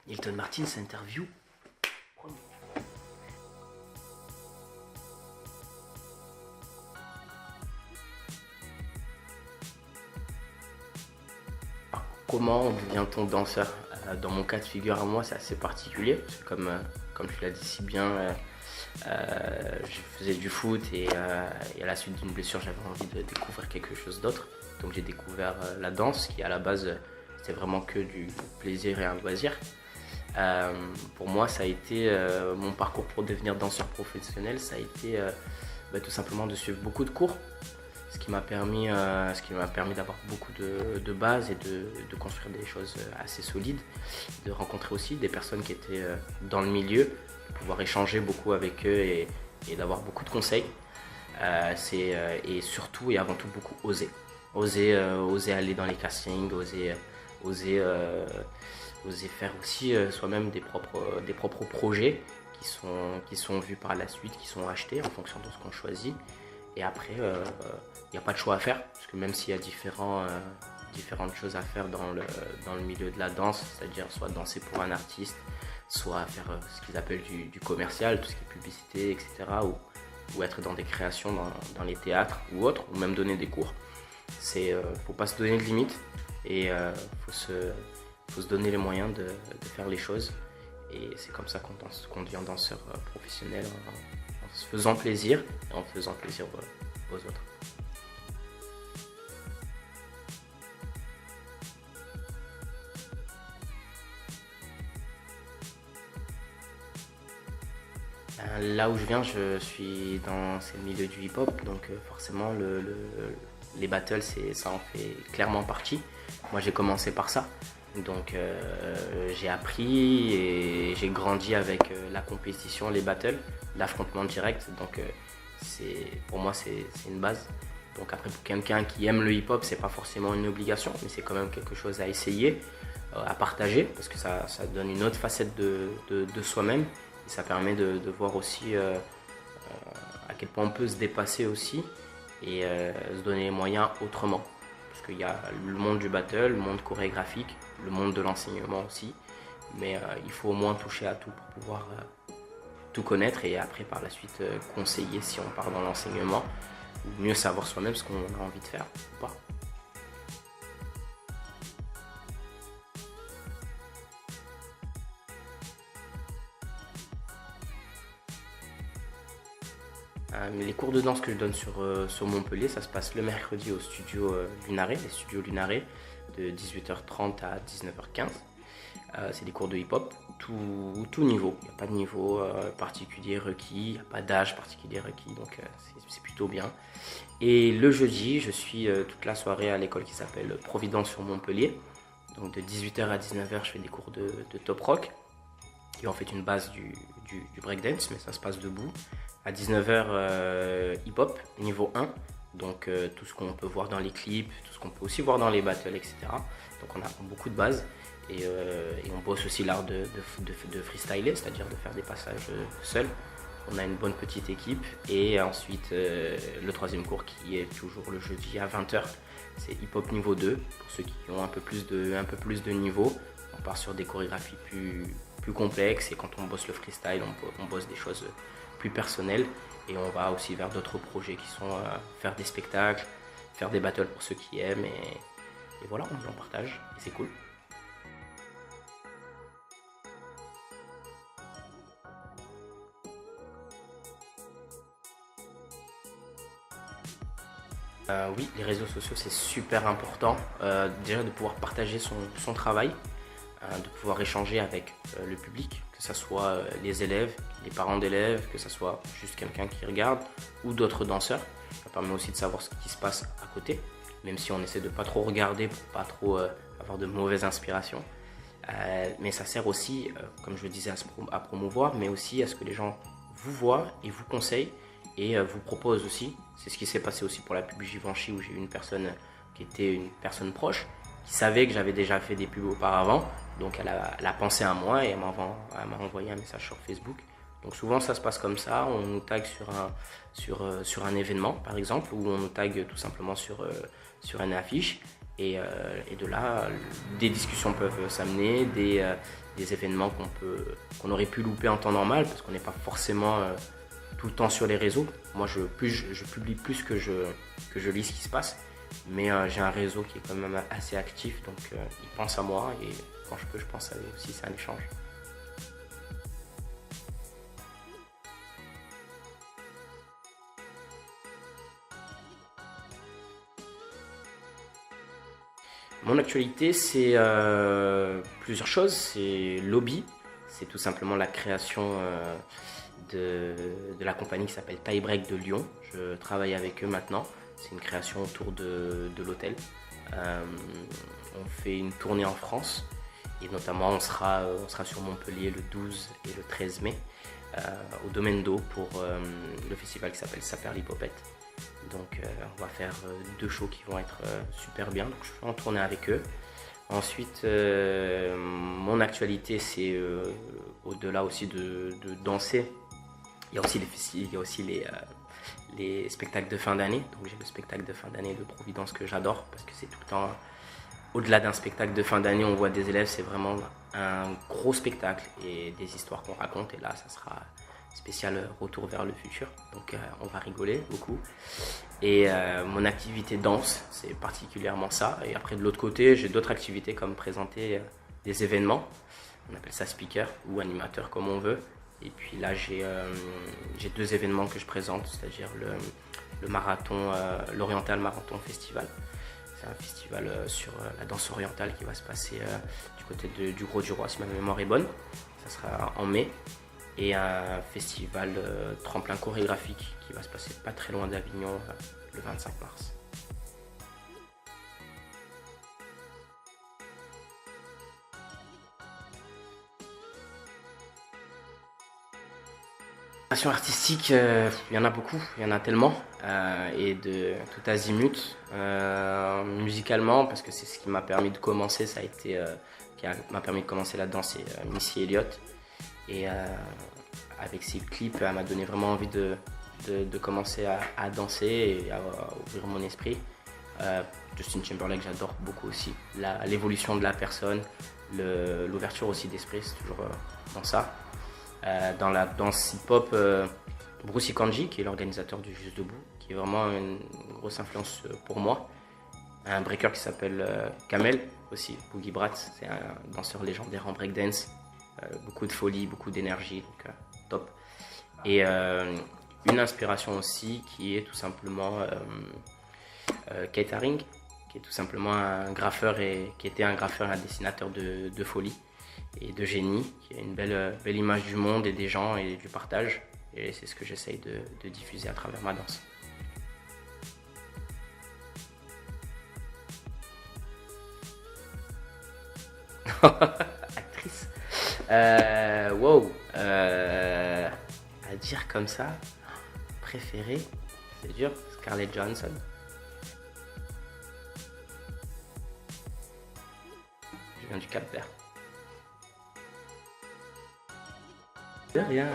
Hilton Martins interview. Comment devient-on danseur? Dans mon cas de figure à moi, c'est assez particulier, parce que comme tu l'as dit si bien, je faisais du foot et à la suite d'une blessure, j'avais envie de découvrir quelque chose d'autre. Donc j'ai découvert la danse, qui à la base, c'était vraiment que du plaisir et un loisir. Pour moi, ça a été mon parcours pour devenir danseur professionnel, ça a été tout simplement de suivre beaucoup de cours. Ce qui m'a permis d'avoir beaucoup de bases et de construire des choses assez solides, de rencontrer aussi des personnes qui étaient dans le milieu, de pouvoir échanger beaucoup avec eux et d'avoir beaucoup de conseils. Et surtout et avant tout beaucoup oser aller dans les castings, oser faire aussi soi-même des propres projets qui sont vus par la suite, qui sont achetés en fonction de ce qu'on choisit. Et après, il n'y a pas de choix à faire, parce que même s'il y a différentes choses à faire dans le milieu de la danse, c'est-à-dire soit danser pour un artiste, soit faire ce qu'ils appellent du commercial, tout ce qui est publicité, etc., ou être dans des créations dans les théâtres ou autres, ou même donner des cours. Faut pas se donner de limites et faut se donner les moyens de faire les choses. Et c'est comme ça qu'on devient danseur professionnel, en se faisant plaisir et en faisant plaisir aux autres. Là où je viens, c'est le milieu du hip-hop, donc forcément les battles, ça en fait clairement partie. Moi j'ai commencé par ça, donc j'ai appris et j'ai grandi avec la compétition, les battles, l'affrontement direct, donc pour moi c'est une base. Donc après pour quelqu'un qui aime le hip-hop, c'est pas forcément une obligation, mais c'est quand même quelque chose à essayer, à partager, parce que ça donne une autre facette de soi-même. Et ça permet de voir aussi à quel point on peut se dépasser aussi et se donner les moyens autrement. Parce qu'il y a le monde du battle, le monde chorégraphique, le monde de l'enseignement aussi. Mais il faut au moins toucher à tout pour pouvoir tout connaître et après par la suite conseiller si on part dans l'enseignement ou mieux savoir soi-même ce qu'on a envie de faire ou pas. Les cours de danse que je donne sur Montpellier, ça se passe le mercredi au studio Lunaré, les studios Lunaré, de 18h30 à 19h15. C'est des cours de hip-hop, tout niveau. Il n'y a pas de niveau particulier requis, il n'y a pas d'âge particulier requis, donc c'est plutôt bien. Et le jeudi, je suis toute la soirée à l'école qui s'appelle Providence sur Montpellier. Donc de 18h à 19h, je fais des cours de top rock, qui est en fait une base du breakdance, mais ça se passe debout. À 19h, hip-hop, niveau 1, donc tout ce qu'on peut voir dans les clips, tout ce qu'on peut aussi voir dans les battles, etc. Donc on a beaucoup de bases et on bosse aussi l'art de freestyler, c'est-à-dire de faire des passages seul. On a une bonne petite équipe et ensuite le troisième cours qui est toujours le jeudi à 20h, c'est hip-hop niveau 2, pour ceux qui ont un peu plus de niveau. On part sur des chorégraphies plus complexes et quand on bosse le freestyle, on bosse des choses plus personnelles et on va aussi vers d'autres projets qui sont faire des spectacles, faire des battles pour ceux qui aiment et voilà, on en partage et c'est cool. Oui, les réseaux sociaux c'est super important, déjà de pouvoir partager son travail, de pouvoir échanger avec le public, que ce soit les élèves, les parents d'élèves, que ce soit juste quelqu'un qui regarde ou d'autres danseurs. Ça permet aussi de savoir ce qui se passe à côté, même si on essaie de pas trop regarder pour pas trop avoir de mauvaises inspirations. Mais ça sert aussi, comme je le disais, à promouvoir, mais aussi à ce que les gens vous voient et vous conseillent et vous proposent aussi. C'est ce qui s'est passé aussi pour la pub Givenchy où j'ai eu une personne qui était une personne proche, qui savait que j'avais déjà fait des pubs auparavant, donc elle a pensé à moi et elle m'a envoyé un message sur Facebook. Donc souvent ça se passe comme ça, on nous tag sur un événement par exemple, ou on nous tag tout simplement sur une affiche, et de là des discussions peuvent s'amener, des des événements qu'on aurait pu louper en temps normal parce qu'on n'est pas forcément tout le temps sur les réseaux. Moi, je publie plus que je lis ce qui se passe, mais j'ai un réseau qui est quand même assez actif, donc ils pensent à moi et quand je peux, je pense à eux aussi, c'est un échange. Mon actualité, c'est plusieurs choses. C'est l'hobby, c'est tout simplement la création de la compagnie qui s'appelle Tie Break de Lyon. Je travaille avec eux maintenant. C'est une création autour de l'hôtel. On fait une tournée en France et notamment on sera sur Montpellier le 12 et le 13 mai au Domaine d'eau pour le festival qui s'appelle Saperlipopette. Donc on va faire 2 shows qui vont être super bien, donc je suis en tournée avec eux. Ensuite, mon actualité, c'est au-delà aussi de danser, il y a aussi les spectacles de fin d'année. Donc j'ai le spectacle de fin d'année de Providence que j'adore parce que c'est tout le temps, au-delà d'un spectacle de fin d'année, on voit des élèves, c'est vraiment un gros spectacle et des histoires qu'on raconte. Et là, ça sera spécial retour vers le futur, donc on va rigoler beaucoup. Et mon activité danse, c'est particulièrement ça. Et après de l'autre côté, j'ai d'autres activités comme présenter des événements, on appelle ça speaker ou animateur comme on veut. Et puis là j'ai 2 événements que je présente, c'est-à-dire le marathon, l'Oriental Marathon Festival. C'est un festival sur la danse orientale qui va se passer du côté du Gros-du-Roi, si ma mémoire est bonne. Ça sera en mai. Et un festival tremplin chorégraphique qui va se passer pas très loin d'Avignon le 25 mars. Passion artistique, il y en a beaucoup, il y en a tellement, et de tout azimut. Musicalement, parce que c'est ce qui m'a permis de commencer, m'a permis de commencer la danse, c'est Missy Elliott. Et avec ses clips, elle m'a donné vraiment envie de commencer à danser et à ouvrir mon esprit. Justin Timberlake, j'adore beaucoup aussi. L'évolution de la personne, l'ouverture aussi d'esprit, c'est toujours dans ça. Dans la danse hip-hop, Bruce Ikanji, qui est l'organisateur du Juste Debout, qui est vraiment une grosse influence pour moi. Un breaker qui s'appelle Kamel aussi, Boogie Brat, c'est un danseur légendaire en breakdance. Beaucoup de folie, beaucoup d'énergie, donc top. Et une inspiration aussi qui est tout simplement Keith Haring, qui est tout simplement un graffeur et qui était un graffeur et un dessinateur de folie et de génie, qui a une belle image du monde et des gens et du partage. Et c'est ce que j'essaye de diffuser à travers ma danse. Actrice. Wow. À dire comme ça, préférée, c'est dur. Scarlett Johansson. Je viens du Cap-Vert. De rien.